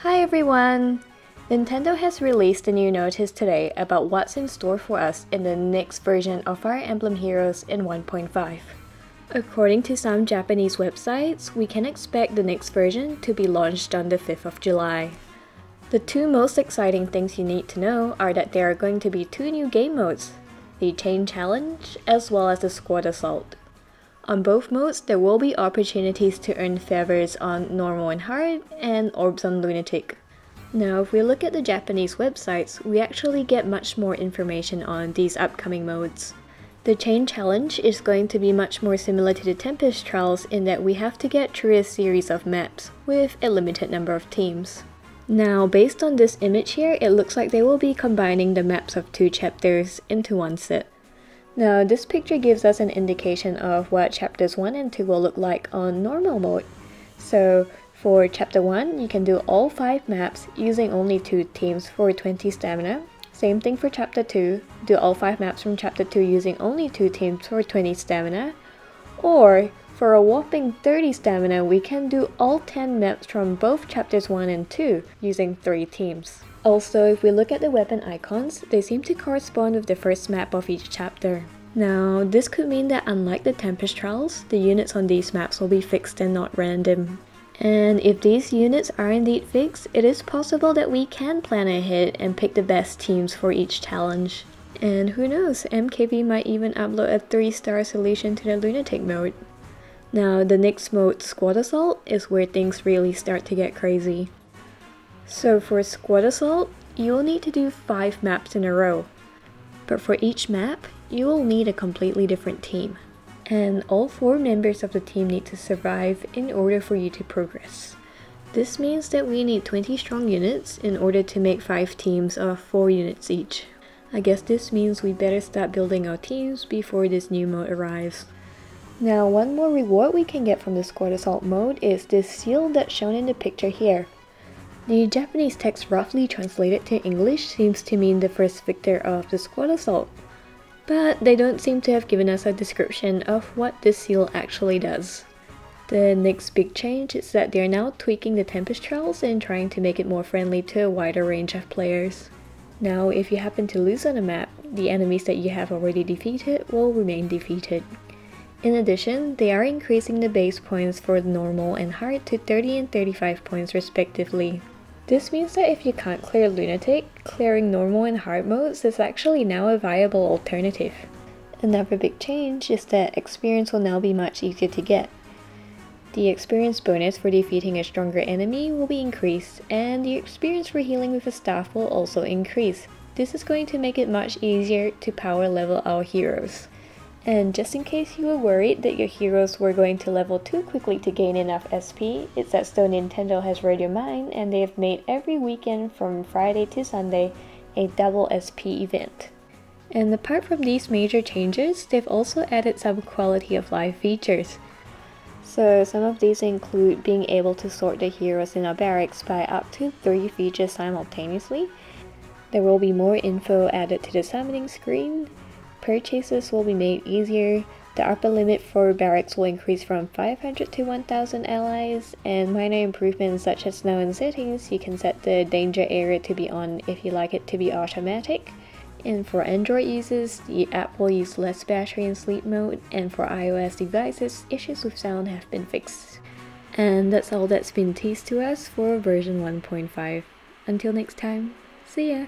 Hi everyone! Nintendo has released a new notice today about what's in store for us in the next version of Fire Emblem Heroes in 1.5. According to some Japanese websites, we can expect the next version to be launched on the 5th of July. The two most exciting things you need to know are that there are going to be two new game modes, the Chain Challenge as well as the Squad Assault. On both modes, there will be opportunities to earn favors on Normal and Hard, and Orbs on Lunatic. Now, if we look at the Japanese websites, we actually get much more information on these upcoming modes. The Chain Challenge is going to be much more similar to the Tempest Trials in that we have to get through a series of maps with a limited number of teams. Now, based on this image here, it looks like they will be combining the maps of two chapters into one set. Now, this picture gives us an indication of what chapters 1 and 2 will look like on normal mode. So, for chapter 1, you can do all 5 maps using only 2 teams for 20 stamina. Same thing for chapter 2, do all 5 maps from chapter 2 using only 2 teams for 20 stamina. Or, for a whopping 30 stamina, we can do all 10 maps from both chapters 1 and 2 using 3 teams. Also, if we look at the weapon icons, they seem to correspond with the first map of each chapter. Now, this could mean that unlike the Tempest Trials, the units on these maps will be fixed and not random. And if these units are indeed fixed, it is possible that we can plan ahead and pick the best teams for each challenge. And who knows, MKB might even upload a 3-star solution to the Lunatic mode. Now, the next mode, Squad Assault, is where things really start to get crazy. So for Squad Assault, you will need to do 5 maps in a row. But for each map, you will need a completely different team. And all 4 members of the team need to survive in order for you to progress. This means that we need 20 strong units in order to make 5 teams of 4 units each. I guess this means we better start building our teams before this new mode arrives. Now, one more reward we can get from the Squad Assault mode is this seal that's shown in the picture here. The Japanese text roughly translated to English seems to mean the first victor of the Squad Assault, but they don't seem to have given us a description of what this seal actually does. The next big change is that they're now tweaking the Tempest Trials and trying to make it more friendly to a wider range of players. Now, if you happen to lose on a map, the enemies that you have already defeated will remain defeated. In addition, they are increasing the base points for normal and hard to 30 and 35 points respectively. This means that if you can't clear Lunatic, clearing normal and hard modes is actually now a viable alternative. Another big change is that experience will now be much easier to get. The experience bonus for defeating a stronger enemy will be increased, and the experience for healing with a staff will also increase. This is going to make it much easier to power level our heroes. And just in case you were worried that your heroes were going to level too quickly to gain enough SP, it's as though Nintendo has read your mind and they have made every weekend from Friday to Sunday a double SP event. And apart from these major changes, they've also added some quality of life features. So some of these include being able to sort the heroes in our barracks by up to 3 features simultaneously. There will be more info added to the summoning screen. Purchases will be made easier, the upper limit for barracks will increase from 500 to 1000 allies, and minor improvements such as now in settings, you can set the danger area to be on if you like it to be automatic. And for Android users, the app will use less battery in sleep mode, and for iOS devices, issues with sound have been fixed. And that's all that's been teased to us for version 1.5. Until next time, see ya!